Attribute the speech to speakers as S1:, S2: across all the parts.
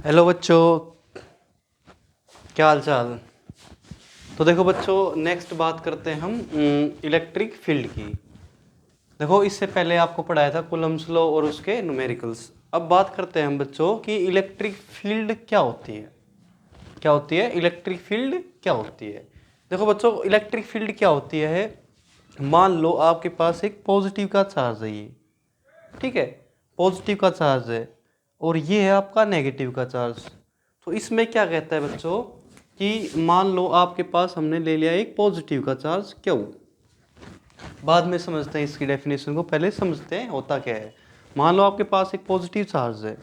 S1: Hello बच्चों, क्या हाल चाल। तो देखो बच्चों, नेक्स्ट बात करते हैं हम इलेक्ट्रिक फील्ड की। देखो, इससे पहले आपको पढ़ाया था कूलम्ब्स लॉ और उसके न्यूमेरिकल्स। अब बात करते हैं हम बच्चों कि इलेक्ट्रिक फील्ड क्या होती है। क्या होती है इलेक्ट्रिक फील्ड, क्या होती है। देखो बच्चों, इलेक्ट्रिक फील्ड क्या होती है। मान लो आपके पास एक पॉजिटिव का चार्ज है, ये ठीक है, पॉजिटिव का चार्ज है, और ये है आपका नेगेटिव का चार्ज। तो इसमें क्या कहता है बच्चों कि मान लो आपके पास हमने ले लिया एक पॉजिटिव का चार्ज क्यू। बाद में समझते हैं इसकी डेफिनेशन को, पहले समझते हैं होता क्या है। मान लो आपके पास एक पॉजिटिव चार्ज है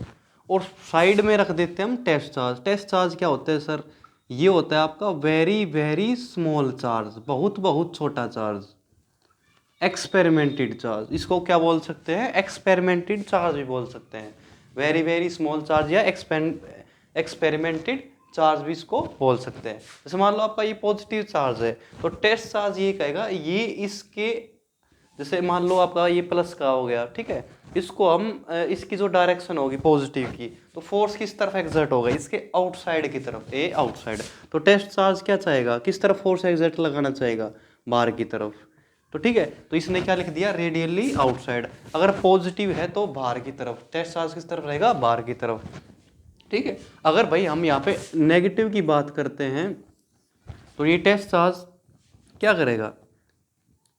S1: और साइड में रख देते हैं हम टेस्ट चार्ज। टेस्ट चार्ज क्या होता है सर? ये होता है आपका वेरी वेरी स्मॉल चार्ज, बहुत बहुत छोटा चार्ज। एक्सपेरिमेंटेड चार्ज, इसको क्या बोल सकते हैं? एक्सपेरिमेंटेड चार्ज भी बोल सकते हैं। वेरी वेरी स्मॉल चार्ज या एक्सपेरिमेंटेड चार्ज भी इसको बोल सकते हैं। जैसे मान लो आपका ये पॉजिटिव चार्ज है, तो टेस्ट चार्ज ये कहेगा ये इसके, जैसे मान लो आपका ये प्लस का हो गया, ठीक है, इसको हम इसकी जो डायरेक्शन होगी पॉजिटिव की, तो फोर्स किस तरफ एग्जर्ट होगा? इसके आउटसाइड की तरफ, ए आउटसाइड। तो टेस्ट चार्ज क्या चाहेगा? किस तरफ फोर्स एग्जर्ट लगाना चाहेगा? बाहर की तरफ। तो ठीक है, तो इसने क्या लिख दिया? Radially outside. अगर पॉजिटिव है तो बाहर की तरफ, टेस्ट चार्ज किस तरफ रहेगा? बाहर की तरफ। ठीक है, अगर भाई हम यहाँ पे नेगेटिव की बात करते हैं तो ये टेस्ट चार्ज क्या करेगा?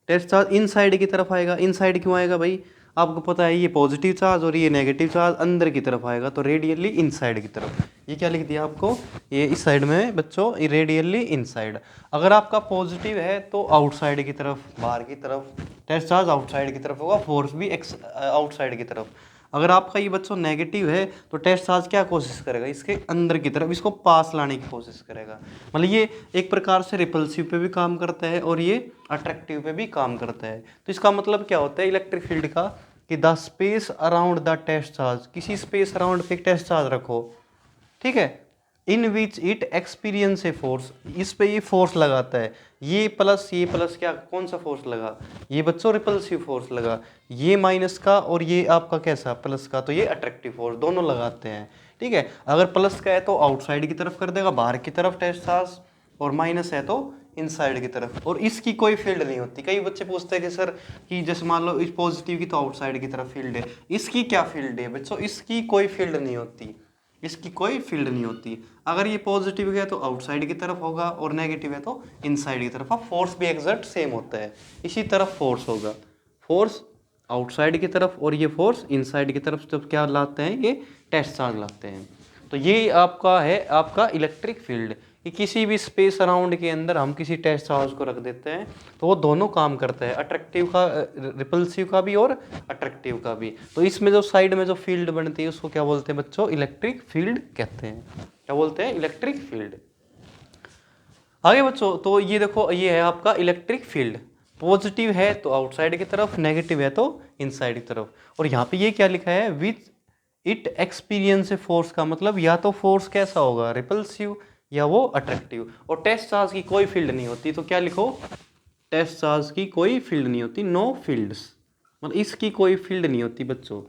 S1: टेस्ट चार्ज इन साइड की तरफ आएगा। इन साइड क्यों आएगा भाई? आपको पता है ये पॉजिटिव चार्ज और ये नेगेटिव चार्ज अंदर की तरफ आएगा, तो रेडियली इन साइड की तरफ। ये क्या लिख दिया आपको? ये इस साइड में बच्चों, रेडियली इन साइड। अगर आपका पॉजिटिव है तो आउटसाइड की तरफ, बाहर की तरफ। टेस्ट चार्ज आउटसाइड की तरफ होगा, फोर्स भी आउटसाइड की तरफ। अगर आपका ये बच्चों नेगेटिव है तो टेस्ट चार्ज क्या कोशिश करेगा? इसके अंदर की तरफ, इसको पास लाने की कोशिश करेगा। मतलब ये एक प्रकार से रिपल्सिव पे भी काम करता है और ये अट्रैक्टिव पे भी काम करता है। तो इसका मतलब क्या होता है इलेक्ट्रिक फील्ड का? कि the space around the test charge, किसी स्पेस अराउंड पे एक टेस्ट चार्ज रखो, ठीक है, in which it experience a force, इस पे ये फोर्स लगाता है। ये प्लस क्या, कौन सा फोर्स लगा? ये बच्चों रिपल्सिव फोर्स लगा। ये माइनस का और ये आपका कैसा, प्लस का, तो ये अट्रैक्टिव फोर्स, दोनों लगाते हैं। ठीक है, अगर प्लस का है तो आउटसाइड की तरफ कर देगा, बाहर की तरफ टेस्ट चार्ज, और माइनस है तो इनसाइड की तरफ। और इसकी कोई फील्ड नहीं होती। कई बच्चे पूछते हैं कि सर, कि जैसे मान लो इस पॉजिटिव की तो आउटसाइड की तरफ फील्ड है, इसकी क्या फील्ड है बच्चों? इसकी कोई फील्ड नहीं होती। इसकी कोई फील्ड नहीं होती। अगर ये पॉजिटिव है तो आउटसाइड की तरफ होगा और नेगेटिव है तो इनसाइड की तरफ। अब फोर्स भी एग्जर्ट सेम होता है, इसी तरफ फोर्स होगा। फोर्स आउटसाइड की तरफ और ये फोर्स इनसाइड की तरफ। जब क्या लाते हैं? ये टेस्ट चार्ज लाते हैं। तो ये आपका है आपका इलेक्ट्रिक फील्ड, कि किसी भी स्पेस अराउंड के अंदर हम किसी टेस्ट चार्ज को रख देते हैं तो वो दोनों काम करता है, अट्रैक्टिव का, रिपल्सिव का भी और अट्रैक्टिव का भी। तो इसमें जो साइड में जो फील्ड बनती है उसको क्या बोलते हैं बच्चों? इलेक्ट्रिक फील्ड कहते हैं। क्या बोलते हैं? Electric field. आगे बच्चों, तो ये देखो, ये है आपका इलेक्ट्रिक फील्ड। पॉजिटिव है तो आउटसाइड की तरफ, नेगेटिव है तो इनसाइड की तरफ। और यहाँ पे ये क्या लिखा है? With it experience a force, का मतलब या तो फोर्स कैसा होगा? रिपल्सिव या वो अट्रैक्टिव। और टेस्ट चार्ज की कोई फील्ड नहीं होती, तो क्या लिखो? टेस्ट चार्ज की कोई फील्ड नहीं होती, नो फील्ड्स। मतलब इसकी कोई फील्ड नहीं होती बच्चों,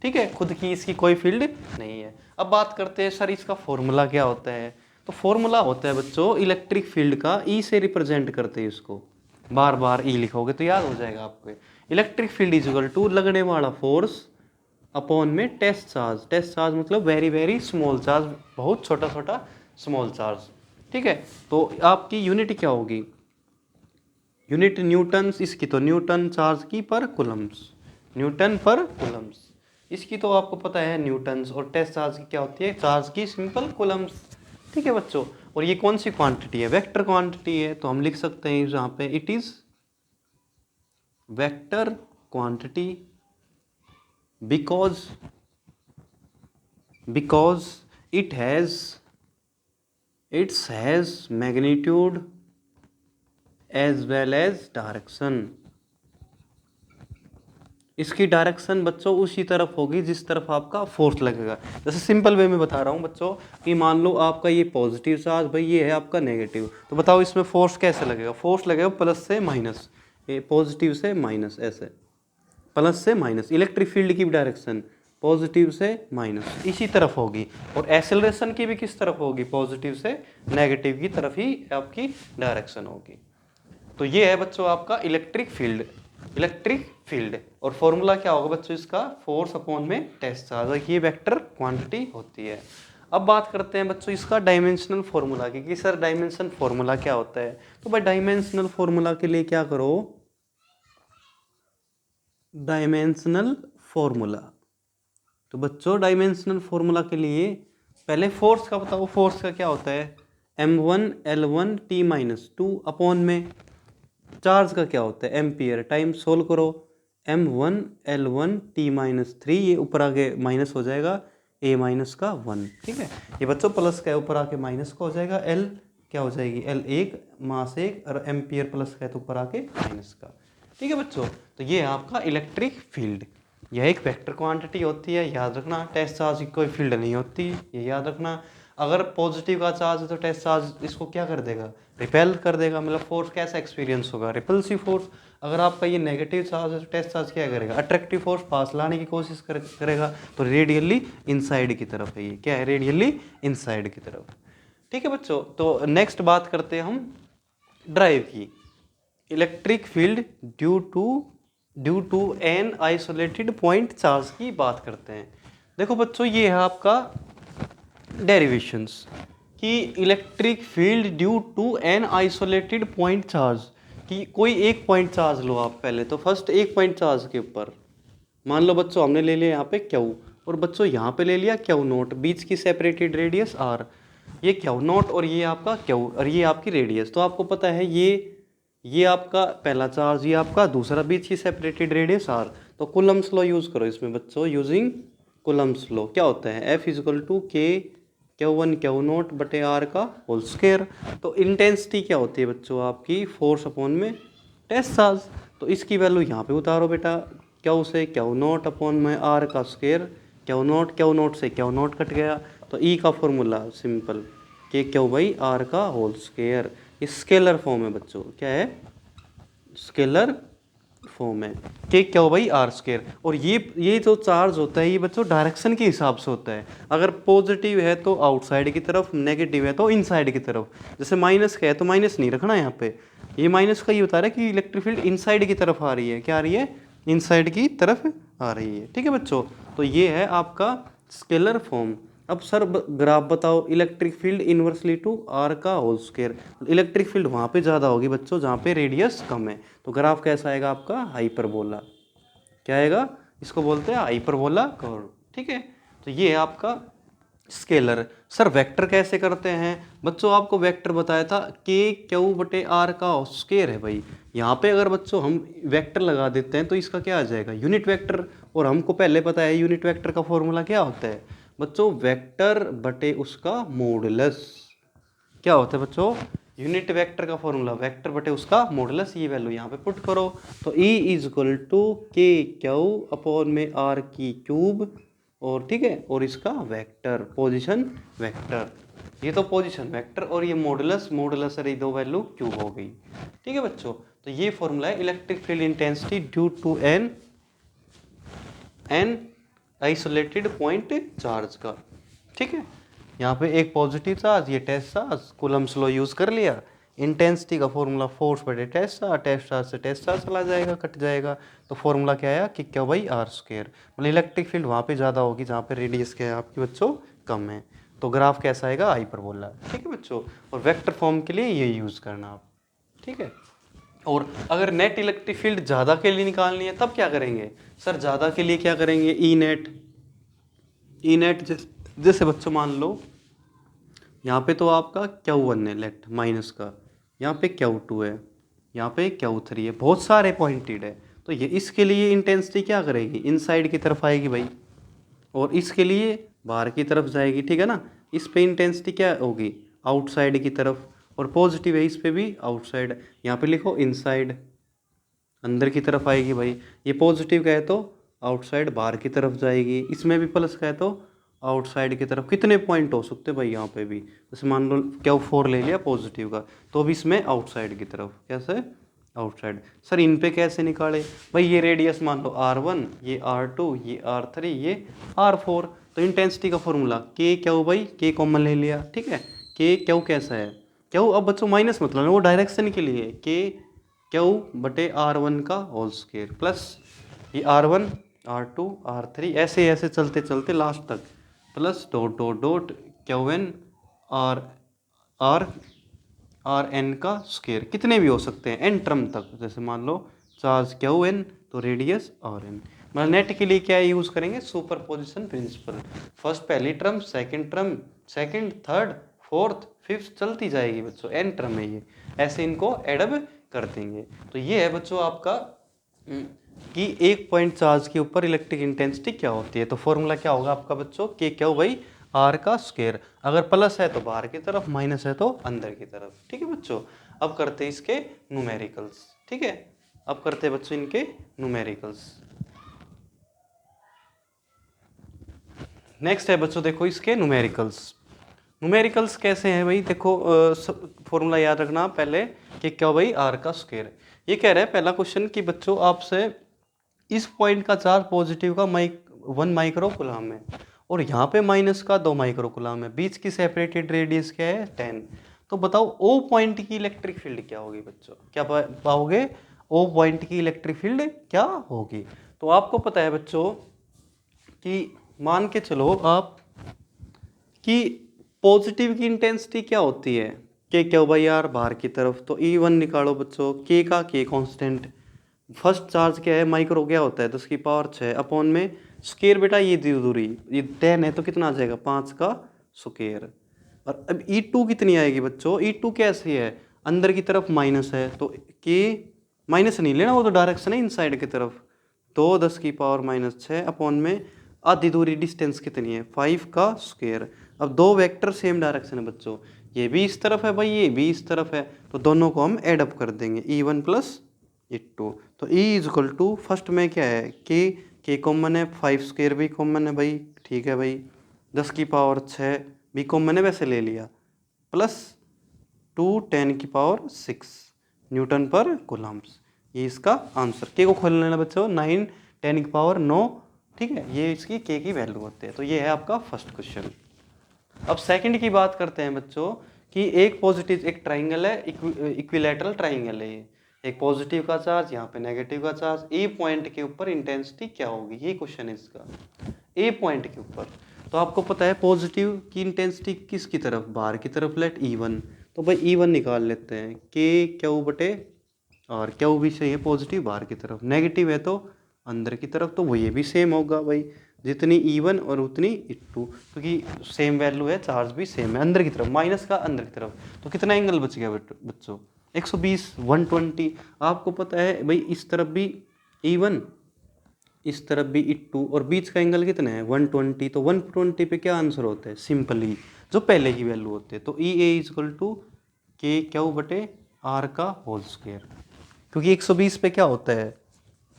S1: ठीक है, खुद की इसकी कोई फील्ड नहीं है। अब बात करते हैं सर इसका फॉर्मूला क्या होता है। तो फॉर्मूला होता है बच्चों इलेक्ट्रिक फील्ड का, ई से रिप्रेजेंट करते हैं इसको। बार बार ई लिखोगे तो याद हो जाएगा आपको। Electric field is equal to लगने वाला फोर्स अपॉन में टेस्ट चार्ज। टेस्ट चार्ज मतलब वेरी वेरी स्मॉल चार्ज, बहुत छोटा छोटा स्मॉल चार्ज। ठीक है, तो आपकी यूनिट क्या होगी? यूनिट न्यूटन्स, इसकी तो न्यूटन चार्ज की पर कूलम्ब्स, न्यूटन पर कूलम्ब्स। इसकी तो आपको पता है न्यूटन्स। और टेस्ट चार्ज की क्या होती है? चार्ज की सिंपल कूलम्ब्स। ठीक है बच्चों, और ये कौन सी क्वांटिटी है? वेक्टर क्वांटिटी है, तो हम लिख सकते हैं यहाँ पे it is vector quantity because it has magnitude as well as direction। इसकी डायरेक्शन बच्चों उसी तरफ होगी जिस तरफ आपका फोर्स लगेगा। जैसे सिंपल वे में बता रहा हूँ बच्चों, कि मान लो आपका ये पॉजिटिव चार्ज, भाई ये है आपका नेगेटिव, तो बताओ इसमें फोर्स कैसे लगेगा? फोर्स लगेगा प्लस से माइनस, ये पॉजिटिव से माइनस, ऐसे प्लस से माइनस। इलेक्ट्रिक फील्ड की डायरेक्शन पॉजिटिव से माइनस इसी तरफ होगी, और एक्सेलरेशन की भी किस तरफ होगी, पॉजिटिव से नेगेटिव की तरफ ही आपकी डायरेक्शन होगी। तो ये है बच्चों आपका इलेक्ट्रिक फील्ड। इलेक्ट्रिक फील्ड और फॉर्मूला क्या होगा बच्चों इसका, फोर्स अपॉन में टेस्ट चार्ज, ये वेक्टर क्वांटिटी होती है। अब बात करते हैं बच्चों इसका डायमेंशनल फॉर्मूला की, कि सर डायमेंशन फॉर्मूला क्या होता है। तो भाई डायमेंशनल फॉर्मूला के लिए क्या करो, डायमेंशनल फॉर्मूला, तो बच्चों डायमेंशनल फॉर्मूला के लिए पहले फोर्स का बताओ, फोर्स का क्या होता है, m1L1T-2 अपॉन में चार्ज का क्या होता है, एम्पियर। टाइम सोल्व करो, m1L1T-3, ये ऊपर आके माइनस हो जाएगा, a माइनस का 1, ठीक है। ये बच्चों प्लस का है, ऊपर आके माइनस का हो जाएगा, L क्या हो जाएगी, L 1 मास 1, और एम्पियर प्लस का है तो ऊपर आके माइनस का, ठीक है बच्चों। तो ये है आपका इलेक्ट्रिक फील्ड, यह एक वेक्टर क्वांटिटी होती है, याद रखना। टेस्ट चार्ज की कोई फील्ड नहीं होती, ये याद रखना। अगर पॉजिटिव का चार्ज है तो टेस्ट चार्ज इसको क्या कर देगा, रिपेल कर देगा, मतलब फोर्स कैसा एक्सपीरियंस होगा, रिपल्सिव फोर्स। अगर आपका ये नेगेटिव चार्ज है तो टेस्ट चार्ज क्या करेगा, अट्रैक्टिव फोर्स पास लाने की कोशिश करेगा, तो रेडियली इनसाइड की तरफ है, ये क्या है, रेडियली इनसाइड की तरफ, ठीक है बच्चों। तो नेक्स्ट बात करते हैं हम ड्राइव की। Electric field due to an isolated point charge की बात करते हैं। देखो बच्चों ये है आपका डेरिवेशंस कि electric field due to an isolated point charge, कि कोई एक पॉइंट चार्ज लो आप पहले, तो फर्स्ट एक पॉइंट चार्ज के ऊपर मान लो बच्चों हमने ले लिया यहाँ पे क्यू, और बच्चों यहाँ पे ले लिया क्यू नोट, बीच की सेपरेटेड रेडियस आर, ये क्यू नोट और ये आपका क्यू और ये आपकी रेडियस। तो आपको पता है ये आपका पहला चार्ज, ये आपका दूसरा, बीच की सेपरेटेड रेडियस आर। तो कूलम्स लॉ यूज करो इसमें बच्चों, यूजिंग कूलम्स लॉ क्या होता है, F इजिकल टू के Q1 Q नोट बटे आर का होल स्क्वायर। तो इंटेंसिटी क्या होती है बच्चों आपकी, फोर्स अपॉन में टेस्ट चार्ज। तो इसकी वैल्यू यहाँ पे उतारो बेटा, Q से Q नोट अपॉन में आर का स्क्वायर, Q नोट से Q नोट कट गया, तो E का फॉर्मूला सिंपल के Q बाई आर का होल स्क्वायर। स्केलर फॉर्म है बच्चों, क्या है, स्केलर फॉर्म है के Q बाई आर स्क्वायर। और ये जो चार्ज होता है ये बच्चों डायरेक्शन के हिसाब से होता है, अगर पॉजिटिव है तो आउटसाइड की तरफ, नेगेटिव है तो इनसाइड की तरफ। जैसे माइनस का है तो माइनस नहीं रखना यहाँ पे, ये माइनस का ये बता रहा है कि इलेक्ट्रिक फील्ड इनसाइड की तरफ आ रही है, क्या आ रही है, इनसाइड की तरफ आ रही है, ठीक है बच्चों। तो ये है आपका स्केलर फॉर्म। अब सर ग्राफ बताओ, electric field inversely to r का होल स्क्वायर, इलेक्ट्रिक फील्ड वहाँ पे ज़्यादा होगी बच्चों जहाँ पे रेडियस कम है, तो ग्राफ कैसा आएगा आपका, हाइपरबोला, क्या आएगा, इसको बोलते हैं हाइपरबोला कर्व, ठीक है। तो ये है आपका स्केलर। सर वेक्टर कैसे करते हैं बच्चों, आपको वेक्टर बताया था के Q बटे आर का स्क्वायर है भाई। यहाँ पे अगर बच्चों हम वेक्टर लगा देते हैं तो इसका क्या आ जाएगा, यूनिट वेक्टर। और हमको पहले पता है यूनिट वेक्टर का फॉर्मूला क्या होता है बच्चों, वेक्टर बटे उसका मॉडुलस। क्या होता है बच्चों, यूनिट वेक्टर का फॉर्मूला वेक्टर बटे उसका मॉडुलस। ये वैल्यू यहाँ पे पुट करो, तो E इज इक्वल टू के Q अपॉन में आर की क्यूब, और ठीक है, और इसका वेक्टर पोजीशन वेक्टर, ये तो पोजीशन वेक्टर और ये मॉडुलस अरे दो वैल्यू क्यूब हो गई, ठीक है बच्चों। तो ये फॉर्मूला है electric field intensity due to an isolated point charge का, ठीक है। यहाँ पे एक पॉजिटिव चार्ज, ये test charge, Coulomb's law use कर लिया। इंटेंसिटी का फॉर्मूला फोर्स बटे टेस्ट चार्ज से टेस्ट चार्ज चला जाएगा, कट जाएगा, तो फॉर्मूला क्या आया कि Q बाई आर स्क्वायर। मतलब इलेक्ट्रिक फील्ड वहाँ पे ज़्यादा होगी जहाँ पे रेडियस क्या है आपकी बच्चों कम है, तो ग्राफ कैसा आएगा, हाइपरबोला, ठीक है बच्चों। और वेक्टर फॉर्म के लिए ये यूज़ करना आप, ठीक है। और अगर नेट इलेक्ट्रिक फील्ड ज़्यादा के लिए निकालनी है तब क्या करेंगे, सर ज़्यादा के लिए क्या करेंगे, ई नेट जैसे बच्चों मान लो यहाँ पे तो आपका Q1 है लेट माइनस का, यहाँ पे Q2 है, यहाँ पे Q3 है, बहुत सारे पॉइंटेड है, तो ये इसके लिए इंटेंसिटी क्या करेगी, इनसाइड की तरफ आएगी भाई, और इसके लिए बाहर की तरफ जाएगी, ठीक है ना। इस पे इंटेंसिटी क्या होगी, आउटसाइड की तरफ, और पॉजिटिव है इस पे भी आउटसाइड, यहाँ पे लिखो इनसाइड, अंदर की तरफ आएगी भाई। ये पॉजिटिव का है तो आउटसाइड बाहर की तरफ जाएगी, इसमें भी प्लस का है तो आउटसाइड की तरफ। कितने पॉइंट हो सकते भाई यहाँ पे भी, जैसे मान लो Q4 ले लिया पॉजिटिव का, तो अब इसमें आउटसाइड की तरफ, कैसे आउटसाइड। सर इन पे कैसे निकाले? भाई ये रेडियस मान लो R1, ये R2, ये R3, ये R4। तो इंटेंसिटी का फॉर्मूला के क्यू भाई, के कॉमन ले लिया, ठीक है। के क्यू कैसा है? क्यू अब बच्चों माइनस मतलब वो डायरेक्शन के लिए है, के क्यू बटे R1 का होल स्क्वायर प्लस ये R1, R2, R3 ऐसे ऐसे चलते चलते लास्ट तक plus dot dot dot q n r r r n का स्क्वायर, कितने भी हो सकते हैं एन टर्म तक। जैसे मान लो चार्ज क्यू एन तो रेडियस आर एन। मतलब नेट के लिए क्या यूज करेंगे? Superposition principle. फर्स्ट पहली term, second third fourth fifth चलती जाएगी बच्चों, एन टर्म है ये, ऐसे इनको एडब कर देंगे। तो ये है बच्चों आपका कि एक पॉइंट चार्ज के ऊपर इलेक्ट्रिक इंटेंसिटी क्या होती है। तो फॉर्मूला क्या होगा आपका बच्चों? के क्यू भाई आर का स्क्वायर। अगर प्लस है तो बाहर की तरफ, माइनस है तो अंदर की तरफ, ठीक है बच्चों। अब करते हैं इसके न्यूमेरिकल्स, ठीक है। अब करते हैं बच्चों इनके न्यूमेरिकल्स। नेक्स्ट है बच्चों देखो इसके न्यूमेरिकल्स। न्यूमेरिकल्स कैसे हैं भाई? देखो फॉर्मूला याद रखना पहले कि क्या भाई आर का स्क्वायर। ये कह रहा है पहला क्वेश्चन कि बच्चों आपसे इस पॉइंट का चार्ज पॉजिटिव का 1 माइक्रो कूलम है और यहाँ पे माइनस का 2 माइक्रो कूलम है, बीच की सेपरेटेड रेडियस क्या है 10। तो बताओ ओ पॉइंट की इलेक्ट्रिक फील्ड क्या होगी बच्चों? क्या पाओगे? ओ पॉइंट की इलेक्ट्रिक फील्ड क्या होगी? तो आपको पता है बच्चों कि मान के चलो आप कि पॉजिटिव की इंटेंसिटी क्या होती है? के क्या भाई यार बाहर की तरफ, तो E1 निकालो बच्चों, के का के कांस्टेंट। फर्स्ट चार्ज क्या है? माइक्रो क्या होता है? 10⁶ अपॉन में स्क्वायर बेटा ये दूरी, ये 10 है तो कितना आ जाएगा 5 का स्क्वायर। और अब E2 कितनी आएगी बच्चों? E2 कैसी है? अंदर की तरफ माइनस है तो के माइनस नहीं लेना, वो तो डायरेक्शन है इनसाइड की तरफ। तो 10⁻⁻6 अपॉन में आधी दूरी डिस्टेंस कितनी है 5 का स्क्वायर। अब दो वेक्टर सेम डायरेक्शन है बच्चों, ये भी इस तरफ है भाई, ये भी इस तरफ है, तो दोनों को हम एड अप कर देंगे E1 प्लस E2। तो E is equal to first में क्या है? के कॉमन है, 5 स्क्वायर भी कॉमन है भाई, ठीक है भाई, 10⁶ भी कॉमन है वैसे ले लिया, प्लस 2 10⁶ न्यूटन पर कूलम्ब्स। ये इसका आंसर। के को खोल लेना बच्चों, 9 10⁹ ठीक है, ये इसकी के की वैल्यू होती है। तो ये है आपका फर्स्ट क्वेश्चन। अब सेकंड की बात करते हैं बच्चों कि एक पॉजिटिव, एक ट्राइंगल है, इक्विलैटरल ट्राइंगल है ये, एक पॉजिटिव का चार्ज, यहाँ पे नेगेटिव का चार्ज, ए पॉइंट के ऊपर इंटेंसिटी क्या होगी, ये क्वेश्चन है इसका। ए पॉइंट के ऊपर तो आपको पता है पॉजिटिव की इंटेंसिटी किसकी तरफ? बाहर की तरफ, लेट E1। तो भाई E1 निकाल लेते हैं, के क्यू बटे और क्यू भी सही है पॉजिटिव बाहर की तरफ, नेगेटिव है तो अंदर की तरफ, तो वो ये भी सेम होगा भाई, जितनी E1 और उतनी E2, क्योंकि सेम वैल्यू है, चार्ज भी सेम है अंदर की तरफ, माइनस का अंदर की तरफ। तो कितना एंगल बच गया बच्चों? 120 120। आपको पता है भाई इस तरफ भी E1, इस तरफ भी E2 और बीच का एंगल कितना है 120। तो 120 पे क्या आंसर होता है? सिंपली जो पहले की वैल्यू होती है, तो E A is equal to k q बटे आर का होल स्क्वायर, क्योंकि 120 पे क्या होता है?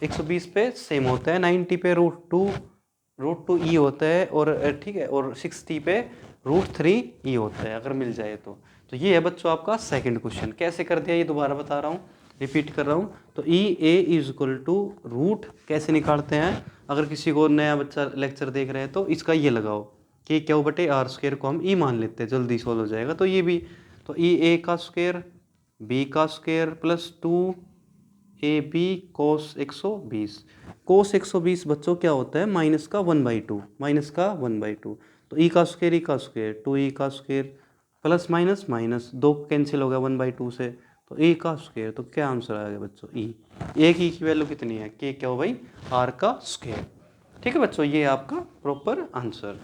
S1: 120 पे सेम होता है, 90 पे √2 E होता है, और ठीक है, और 60 पे √3 E होता है अगर मिल जाए तो। तो ये है बच्चों आपका सेकंड क्वेश्चन। कैसे कर दिया ये दोबारा बता रहा हूँ, रिपीट कर रहा हूँ। तो E A is equal to root कैसे निकालते हैं? अगर किसी को नया बच्चा लेक्चर देख रहे हैं तो इसका ये लगाओ कि क्यू बटे आर स्क्वायर को हम E मान लेते हैं, जल्दी सोल्व हो जाएगा। तो ये भी, तो E A का स्क्वायर B का स्क्वायर प्लस 2 AB कोस 120। कोस 120 बच्चों क्या होता है? माइनस का 1/2, माइनस का 1/2। तो E का स्क्वायर 2E का स्क्वायर प्लस माइनस माइनस, दो कैंसिल हो गया 1/2 से, तो E का स्क्वायर। तो क्या आंसर आ गया बच्चों? E। एक E की वैल्यू कितनी है? के क्या हो भाई? R का स्क्वायर। ठीक है बच्चों, ये आपका प्रॉपर आंसर।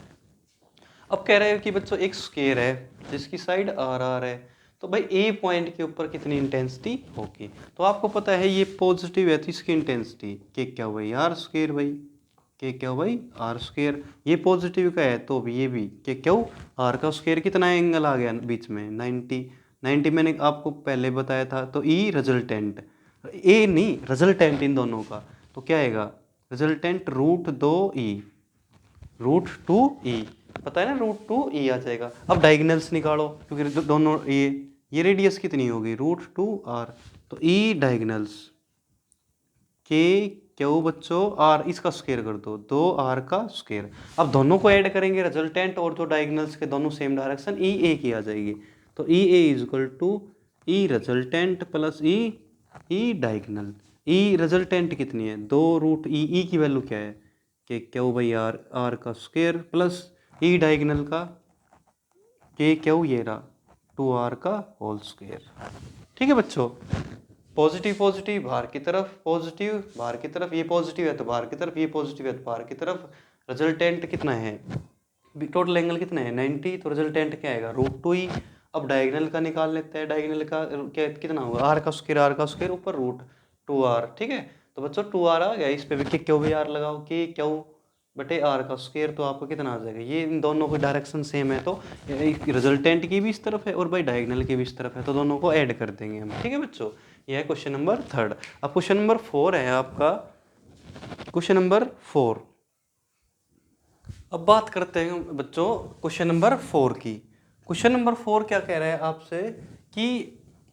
S1: अब कह रहे हो कि बच्चों एक स्क्वायर है जिसकी साइड RR है, तो भाई ए पॉइंट के ऊपर कितनी इंटेंसिटी होगी? तो आपको पता है ये पॉजिटिव है तो इसकी इंटेंसिटी के क्या हो भाई? आर स्क्वायर भाई, के क्या हो भाई? Are square. ये पॉजिटिव का है तो भी ये भी के क्या हो? आर का स्क्वायर। कितना एंगल आ गया बीच में? 90 मैंने आपको पहले बताया था। तो ई रिजल्टेंट, ए नहीं रिजल्टेंट इन दोनों का, तो क्या आएगा? रिजल्टेंट √2E, √2E, पता है ना, √2E आ जाएगा। अब डायगोनल्स निकालो, क्योंकि दोनों ये रेडियस कितनी होगी? √2R, तो ई डायगनल्स के क्यू बच्चों आर इसका स्क्वायर कर दो, 2r का स्क्वायर। अब दोनों को ऐड करेंगे रिजल्टेंट और जो डायगनल्स के दोनों सेम डायरेक्शन, ई ए की आ जाएगी। तो E A is equal to E resultant plus E diagonal. E resultant कितनी है, 2 रूट ई की वैल्यू क्या है कि क्यू बाई आर, आर का स्क्वायर प्लस ई डायगनल का के क्यू ये रहा 2r का होल स्क्वायर। ठीक है बच्चों, पॉजिटिव पॉजिटिव बाहर की तरफ, पॉजिटिव बाहर की तरफ, ये पॉजिटिव है तो बाहर की तरफ, ये पॉजिटिव है तो बाहर की तरफ। रिजल्टेंट कितना है, टोटल एंगल कितना है 90, तो रिजल्टेंट क्या आएगा √2e। अब डायगोनल का निकाल लेते हैं, डायगोनल का क्या कितना होगा, आर का स्क्वायर ऊपर √2r। ठीक है, तो बच्चों 2r आ गया, इस पे भी क्यों भी आर लगाओ कि क्यों बटे आर का स्क्वायर, तो आपको कितना आ जाएगा, ये इन दोनों की डायरेक्शन सेम है तो रिजल्टेंट की भी इस तरफ है और भाई डायगोनल की भी इस तरफ है, तो दोनों को ऐड कर देंगे हम। ठीक है बच्चों, यह है क्वेश्चन नंबर 3। अब क्वेश्चन नंबर 4 है आपका, क्वेश्चन नंबर 4। अब बात करते हैं बच्चों क्वेश्चन नंबर 4 की। क्वेश्चन नंबर 4 क्या कह रहा है आपसे कि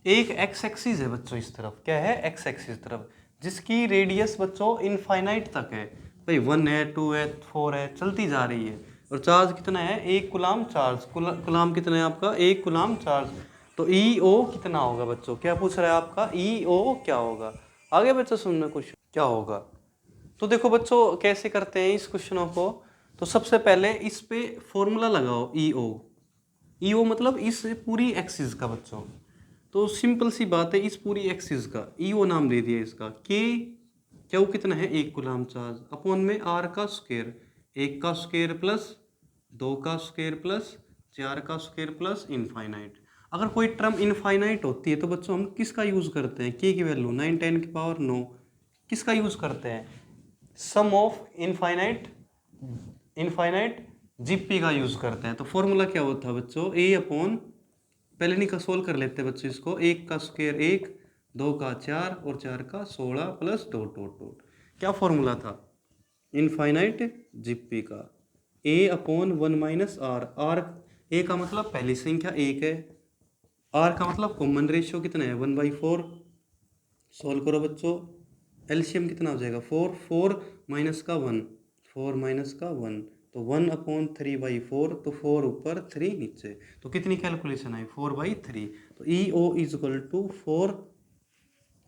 S1: एक एक्स एक्सिस है बच्चों, इस तरफ क्या है, एक्स एक्सिस तरफ, जिसकी रेडियस बच्चों इनफाइनाइट तक है। भाई 1 है, 2 है, 4 है, चलती जा रही है। और चार्ज कितना है, 1 कूलाम चार्ज, कूलाम कितना है आपका, 1 कूलाम चार्ज। तो ई ओ कितना होगा बच्चों, क्या पूछ रहा है आपका, ई ओ क्या होगा। आगे बच्चों सुनना क्वेश्चन क्या होगा। तो देखो बच्चों कैसे करते हैं इस क्वेश्चनों को। तो सबसे पहले इस पे फॉर्मूला लगाओ, ई ओ मतलब इस पूरी एक्सिस का बच्चों। तो सिंपल सी बात है, इस पूरी एक्सिस का ई ओ नाम दे दिया इसका। के क्यू कितना है, 1 कूलाम चार्ज, अपॉन में आर का स्क्वायर, 1 का स्क्वायर प्लस 2 का स्क्वायर प्लस 4 का स्क्वायर प्लस इनफाइनाइट। अगर कोई टर्म इनफाइनाइट होती है तो बच्चों हम किसका यूज़ करते हैं, के की वैल्यू 9 10 की पावर 9, किसका यूज़ करते हैं, सम ऑफ इनफाइनाइट जीपी का यूज़ करते हैं। तो फॉर्मूला क्या होता है बच्चों, ए अपॉन, पहले नहीं का सोल्व कर लेते हैं बच्चों इसको, 1 का स्क्वायर 1, 2 का 4 और 4 का 16 प्लस डॉट डॉट डॉट। क्या फॉर्मूला था, इनफाइनाइट जीपी का, ए upon 1 minus are. R A का मतलब पहली संख्या 1 है, आर का मतलब कॉमन रेशियो कितना है 1/4। सोल्व करो बच्चों, एलसीएम कितना हो जाएगा 4, 4 माइनस का 1, 4 माइनस का 1, तो 1/3/4, तो 4 ऊपर 3 नीचे, तो कितनी कैलकुलेशन आई 4/3। तो ई ओ इज इक्वल टू 4,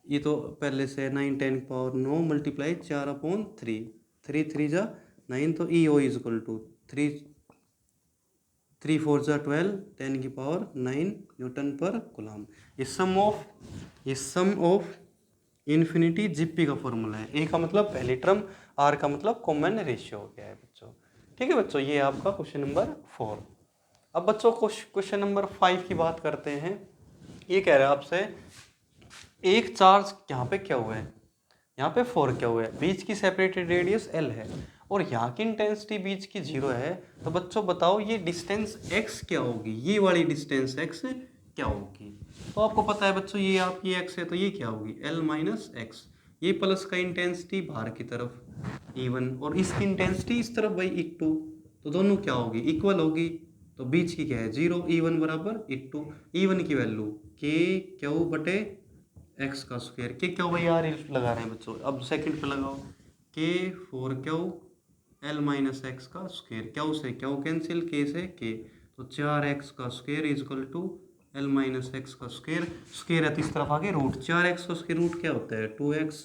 S1: ये तो पहले से 9 10 की पावर 9 मल्टीप्लाई 4/3, 3 3 जा 9, तो ई ओ इज इक्वल टू 3 3 4 जा 12, 10 की पावर 9 न्यूटन पर कूलम। ये सम ऑफ इन्फिनिटी जीपी का फॉर्मूला है। ए का मतलब पहली टर्म, आर का मतलब कॉमन रेशियो हो गया है बच्चों। ठीक है बच्चों, ये आपका क्वेश्चन नंबर 4। अब बच्चों क्वेश्चन नंबर 5 की बात करते हैं। ये कह रहा है आपसे एक चार्ज यहाँ पे क्या हुआ है, यहाँ पे 4 क्या हुआ है, बीच की सेपरेटेड रेडियस L है और यहाँ की इंटेंसिटी बीच की 0 है। तो बच्चों बताओ ये डिस्टेंस x क्या होगी, ये वाली डिस्टेंस x क्या होगी। तो आपको पता है बच्चों ये आपकी x है तो ये क्या होगी L माइनस एक्स। ये प्लस का इंटेंसिटी बाहर की तरफ E1 और इसकी इंटेंसिटी इस तरफ बाई E2, तो दोनों क्या होगी इक्वल होगी। तो बीच की क्या है 0, E1 बराबर E2। E1 की वैल्यू के क्यू बटे एक्स का स्क्वायर, के क्यू भाई यार लगा रहे हैं बच्चों, अब सेकंड पे लगाओ, k 4 q l minus x का स्क्वायर, क्यू से क्यू कैंसिल, के से के, तो 4x का square is equal to l minus x का स्क्वायर। स्क्वायर है तो इस तरफ आगे रूट, 4x का स्क्वायर रूट क्या होता है 2x,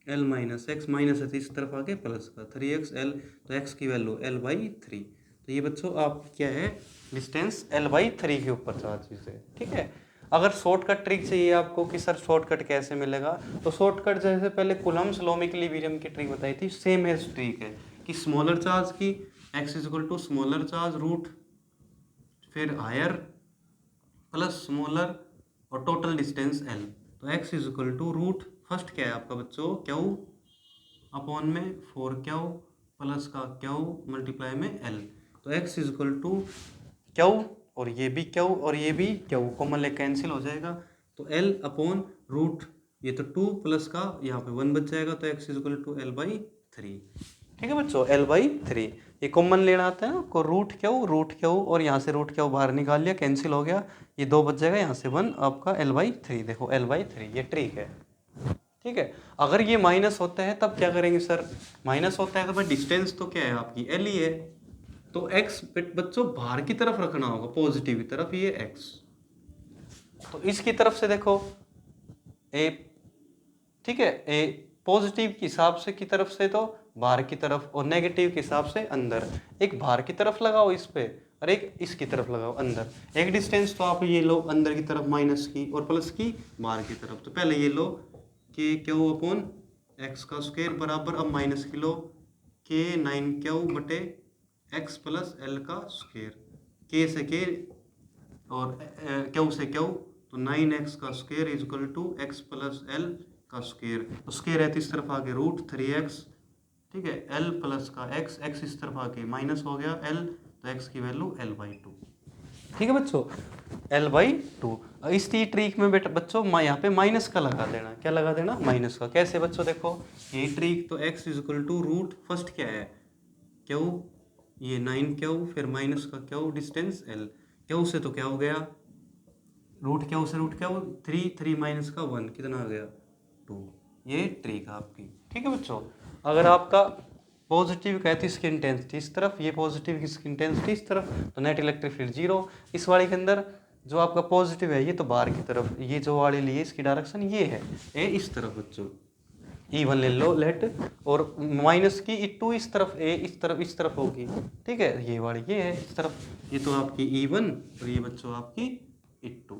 S1: L minus x minus है तो इस तरफ आगे प्लस का 3x एल, तो x की वैल्यू L/3। तो ये बच्चों आप क्या है डिस्टेंस L/3 के ऊपर चार्ज है। ठीक है, अगर शॉर्टकट ट्रिक चाहिए आपको कि सर शॉर्टकट कैसे मिलेगा, तो शॉर्टकट जैसे पहले कूलम्स लॉ में इक्विलिब्रियम की ट्रिक बताई थी, सेम है ट्रिक है कि स्मॉलर चार्ज की x is equal to smaller charge root फिर हायर प्लस स्मॉलर और टोटल डिस्टेंस L। तो x is equal to root first क्या है आपका बच्चों क्यू अपॉन में 4 क्यू प्लस का क्यू मल्टीप्लाई में L। तो x is equal to q और ये भी क्यू और ये भी क्यू कॉमन ले कैंसिल हो जाएगा, तो L अपॉन रूट ये तो 2 प्लस का यहाँ पे 1 बच जाएगा, तो x is equal to L/3। ठीक है बच्चों, L/3 ये कॉमन लेना आता है ना को, रूट क्यू और यहाँ से रूट क्यू बाहर निकाल लिया, कैंसिल हो गया, ये 2 बच जाएगा, यहाँ से 1 आपका L/3, देखो L/3 ये ट्रिक है। ठीक है, अगर ये माइनस होता है तब क्या करेंगे सर, माइनस होता है तो भाई डिस्टेंस तो क्या है आपकी L ही है, तो x बच्चों बाहर की तरफ रखना होगा, पॉजिटिव की तरफ, ये x, तो इसकी तरफ से देखो a, ठीक है, a पॉजिटिव के हिसाब से की तरफ से तो बाहर की तरफ, और नेगेटिव के हिसाब से अंदर, एक बाहर की तरफ लगाओ इस पे और एक इसकी तरफ लगाओ अंदर, एक डिस्टेंस तो आप ये लो अंदर की तरफ माइनस की और प्लस की बाहर की तरफ, तो पहले ये लो के क्यू अपॉन एक्स का स्क्वायर बराबर, अब माइनस की लो के 9 बटे एक्स प्लस एल का स्क्वायर, के से के और क्यू से क्यू, तो 9x का square is equal to x plus l का स्क्वायर, तो स्क्वायर है तो इस तरफ आके √3x, ठीक है, l प्लस का x इस तरफ आके माइनस हो गया l, तो x की वैल्यू L/2, ठीक है बच्चों, L/2। इस ट्रिक में बेटा बच्चों यहाँ पे माइनस का लगा देना, क्या लगा देना, माइनस का, कैसे बच्चों देखो ये ट्रिक, तो x is equal to root first क्या है क्यू, ये 9 फिर माइनस का क्यू डिस्टेंस l, क्यू से तो क्या हो गया रूट क्यू से रूट क्यू 3 माइनस का 1 कितना आ गया 2, ये ट्रिक आपकी। ठीक है बच्चों, अगर आपका पॉजिटिव का है तो इसकी इंटेंसिटी इस तरफ, ये पॉजिटिव की इसकी इंटेंसिटी इस तरफ, तो नेट इलेक्ट्रिक फील्ड 0, इस वाले के अंदर जो आपका पॉजिटिव है ये तो बाहर की तरफ, ये जो वाली लिए इसकी डायरेक्शन ये है, ए इस तरफ बच्चों, E1 ले लो लेट, और माइनस की E2 इस तरफ, ए इस तरफ होगी, ठीक है, ये वाली ये है इस तरफ, ये तो आपकी E1 और ये बच्चों आपकी E2।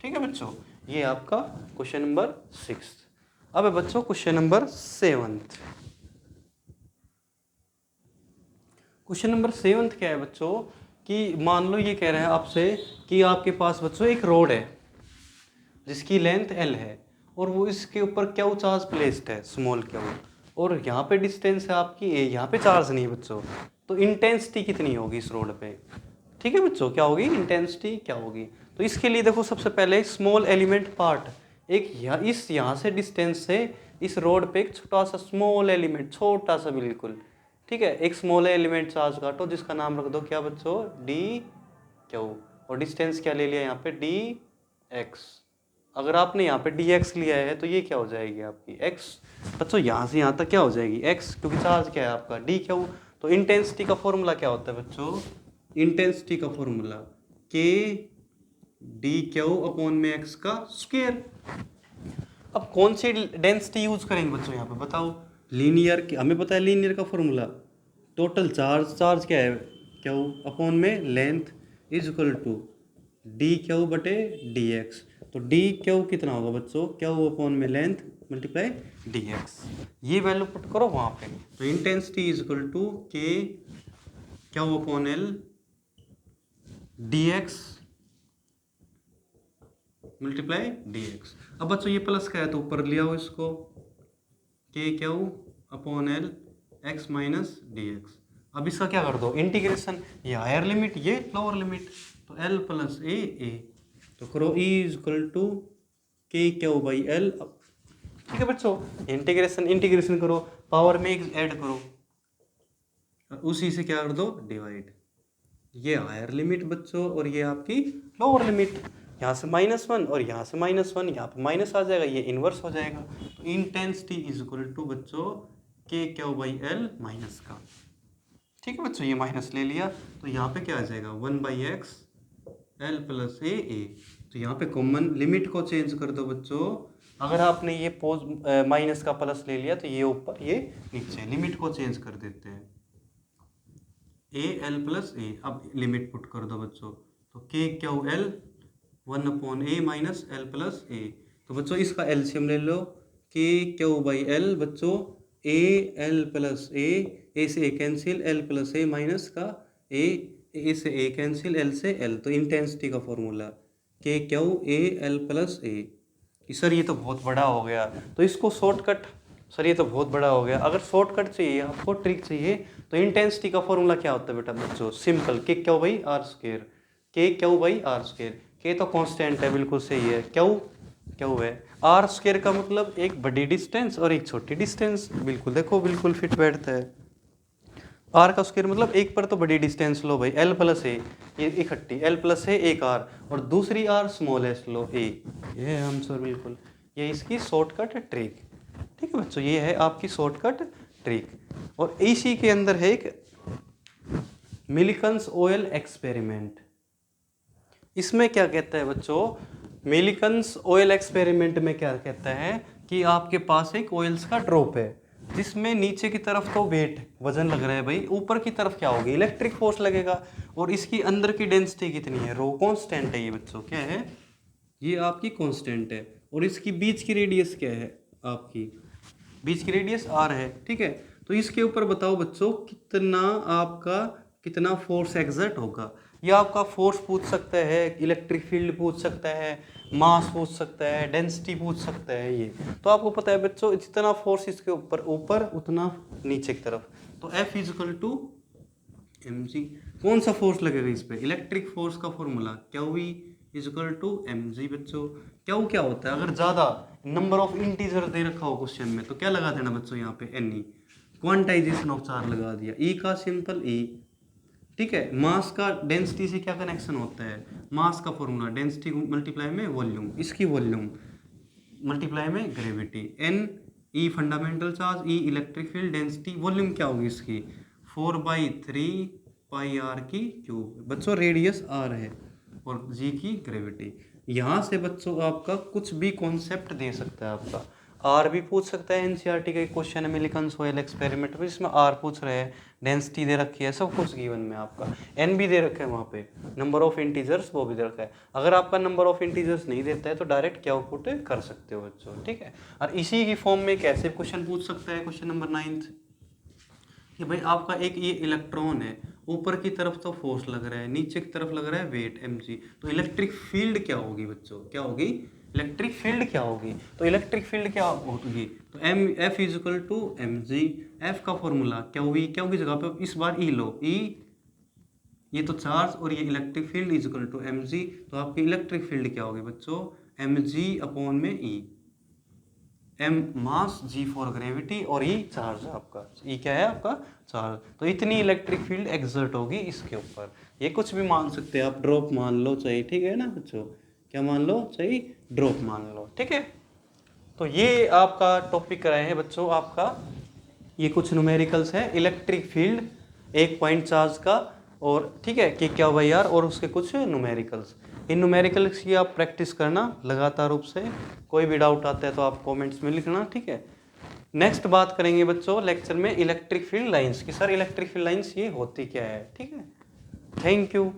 S1: ठीक है बच्चों, ये आपका क्वेश्चन नंबर 6। अब है बच्चों क्वेश्चन नंबर 7। क्वेश्चन नंबर 7 क्या है बच्चों, कि मान लो ये कह रहे हैं आपसे कि आपके पास बच्चों एक रोड है जिसकी लेंथ L है और वो इसके ऊपर क्यू चार्ज प्लेस्ड है, स्मॉल क्यू, और यहाँ पे डिस्टेंस है आपकी A, यहाँ पे चार्ज नहीं है बच्चों, तो इंटेंसिटी कितनी होगी इस रोड पे। ठीक है बच्चों, क्या होगी इंटेंसिटी, क्या होगी, तो इसके लिए देखो सबसे पहले स्मॉल एलिमेंट पार्ट, एक यहाँ से डिस्टेंस से इस रोड पे एक छोटा सा स्मॉल एलिमेंट, छोटा सा बिल्कुल, ठीक है, एक स्मॉल एलिमेंट चार्ज काटो जिसका नाम रख दो क्या बच्चों dq, और डिस्टेंस क्या ले लिया यहाँ पे dx। अगर आपने यहाँ पे dx लिया है तो ये क्या हो जाएगी आपकी x, बच्चों यहाँ से यहाँ तक क्या हो जाएगी x, क्योंकि चार्ज क्या है आपका dq। तो इंटेंसिटी का फॉर्मूला क्या होता है बच्चों, इंटेंसिटी का फॉर्मूला k dq अपॉन में x का स्क्वायर। अब कौन सी डेंसिटी यूज करेंगे बच्चों यहाँ पे बताओ, लीनियर, हमें पता है लीनियर का फॉर्मूला, टोटल चार्ज क्या है क्यू अपॉन में length is equal to dq बटे dx, तो dq कितना होगा बच्चों, क्यू अपॉन में लेंथ मल्टीप्लाई dx, ये वैल्यू पुट करो वहाँ पे, तो intensity is equal to k q upon l dx multiply dx। अब बच्चों ये प्लस का है तो ऊपर लिया हो इसको, के Q upon L x minus D x. अब इसका क्या कर दो इंटीग्रेशन, ये हायर लिमिट ये लोअर लिमिट, तो एल प्लस ए, तो करो E is equal to k Q by L. ठीक है बच्चों, इंटीग्रेशन करो, पावर में ऐड करो, उसी से क्या कर दो डिवाइड, ये हायर लिमिट बच्चों और ये आपकी लोअर लिमिट, यहाँ से -1 और यहाँ से -1, यहाँ पे माइनस आ जाएगा, ये इन्वर्स हो जाएगा, तो इंटेंसिटी इज इक्वल टू बच्चों के क्यू बाई एल माइनस का। ठीक है बच्चों, ये माइनस ले लिया तो यहाँ पे क्या आ जाएगा 1/x एल प्लस ए, तो यहाँ पे कॉमन लिमिट को चेंज कर दो बच्चों, अगर आपने ये माइनस का प्लस ले लिया तो ये ऊपर ये नीचे, लिमिट को चेंज कर देते हैं, ए एल प्लस ए, अब लिमिट पुट कर दो बच्चों, तो के क्यू एल 1 अपॉन ए माइनस एल प्लस ए, तो बच्चों इसका एलसीएम ले लो, के क्यू बाई एल बच्चों ए एल प्लस ए से ए कैंसिल, एल प्लस ए माइनस का ए से ए कैंसिल, एल से एल, तो इंटेंसिटी का फॉर्मूला के Q A L plus A. Sir ये तो बहुत बड़ा हो गया, तो इसको शॉर्टकट, सर ये तो बहुत बड़ा हो गया, अगर शॉर्टकट चाहिए आपको, ट्रिक चाहिए, तो इंटेंसिटी का फॉर्मूला क्या होता है बेटा बच्चों, सिंपल के क्यू बाई आर स्क्वायर, के क्यू बाई आर स्क्वायर, के तो कांस्टेंट है बिल्कुल सही है, क्यू है, आर स्क्वायर का मतलब एक बड़ी डिस्टेंस और एक छोटी डिस्टेंस, बिल्कुल देखो बिल्कुल फिट बैठता है, आर का स्क्वायर मतलब एक पर तो बड़ी डिस्टेंस लो भाई, एल प्लस ए, ये इकट्ठी एल प्लस है एक आर, और दूसरी आर स्मॉलेस्ट लो ए, ये है आंसर बिल्कुल, ये इसकी शॉर्टकट ट्रिक। ठीक है बच्चों, ये है आपकी शॉर्टकट ट्रिक। और इसी के अंदर है एक मिलिकन्स ऑयल एक्सपेरिमेंट। इसमें क्या कहता है बच्चों, मिलिकन्स ऑयल एक्सपेरिमेंट में क्या कहता है कि आपके पास एक ऑयल्स का ड्रॉप है जिसमें नीचे की तरफ तो वेट वजन लग रहा है भाई, ऊपर की तरफ क्या होगी, इलेक्ट्रिक फोर्स लगेगा, और इसकी अंदर की डेंसिटी कितनी है, रो कांस्टेंट है ये बच्चों, क्या है ये आपकी कांस्टेंट है, और इसकी बीच की रेडियस क्या है, आपकी बीच की रेडियस आर है। ठीक है, तो इसके ऊपर बताओ बच्चों कितना फोर्स एग्जर्ट होगा। ये आपका फोर्स पूछ सकता है, इलेक्ट्रिक फील्ड पूछ सकता है, मास पूछ सकता है, डेंसिटी पूछ सकता है। ये तो आपको पता है बच्चों, जितना फोर्स इसके ऊपर उतना नीचे की तरफ, तो F इजिकल टू mg। कौन सा फोर्स लगेगा इस पे, इलेक्ट्रिक फोर्स का formula q equal to mg। बच्चों क्यू क्या होता है, अगर ज्यादा नंबर ऑफ इंटीजर दे रखा हो क्वेश्चन में तो क्या लगा देना बच्चों, यहाँ पे ne, क्वांटाइजेशन ऑफ चार्ज लगा दिया, E का सिंपल E। ठीक है, मास का डेंसिटी से क्या कनेक्शन होता है, मास का फॉर्मूला डेंसिटी मल्टीप्लाई में वॉल्यूम, इसकी वॉल्यूम मल्टीप्लाई में gravity, N E fundamental charge, E electric field, density, volume क्या होगी इसकी 4/3 पाई आर की क्यूब। बच्चों रेडियस आर है और जी की ग्रेविटी। यहाँ से बच्चों आपका कुछ भी कॉन्सेप्ट दे सकता है, आपका आर भी पूछ सकता है, एनसीईआरटी का एक क्वेश्चन है मिलिकन्स ऑयल एक्सपेरिमेंट में, जिसमें आर पूछ रहे हैं, डेंसिटी दे रखी है, सब कुछ गिवन में आपका, एन भी दे रखा है वहाँ पे, नंबर ऑफ इंटीजर्स वो भी दे रखा है। अगर आपका नंबर ऑफ इंटीजर्स नहीं देता है तो डायरेक्ट क्या आउटपुट कर सकते हो बच्चों। ठीक है, और इसी की फॉर्म में कैसे क्वेश्चन पूछ सकता है, क्वेश्चन नंबर 9 कि भाई आपका एक ये इलेक्ट्रॉन है, ऊपर की तरफ तो फोर्स लग रहा है, नीचे की तरफ लग रहा है वेट mg, तो इलेक्ट्रिक फील्ड क्या होगी बच्चों, क्या होगी इलेक्ट्रिक फील्ड क्या होगी, तो इलेक्ट्रिक फील्ड क्या होगी, तो F equal to mg। F का फॉर्मूला क्यू की जगह पे इस बार E लो, E ये तो चार्ज और ये electric field equal to mg, तो आपकी इलेक्ट्रिक फील्ड क्या होगी बच्चों, mg अपॉन में E, m mass, g for gravity, और E चार्ज है आपका, E क्या है आपका चार्ज। तो इतनी इलेक्ट्रिक फील्ड एग्जर्ट होगी इसके ऊपर। ये कुछ भी मान सकते हैं आप, ड्रॉप मान लो चाहिए, ठीक है ना बच्चों, क्या मान लो चाहिए, ड्रॉप मान लो। ठीक है, तो ये आपका टॉपिक कराए हैं बच्चों, आपका ये कुछ न्यूमेरिकल्स है, इलेक्ट्रिक फील्ड एक पॉइंट चार्ज का, और ठीक है कि क्या भाई यार, और उसके कुछ न्यूमेरिकल्स। इन न्यूमेरिकल्स की आप प्रैक्टिस करना लगातार रूप से, कोई भी डाउट आता है तो आप कमेंट्स में लिखना। ठीक है, नेक्स्ट बात करेंगे बच्चों लेक्चर में इलेक्ट्रिक फील्ड लाइंस की, सर इलेक्ट्रिक फील्ड लाइंस ये होती क्या है। ठीक है, थैंक यू।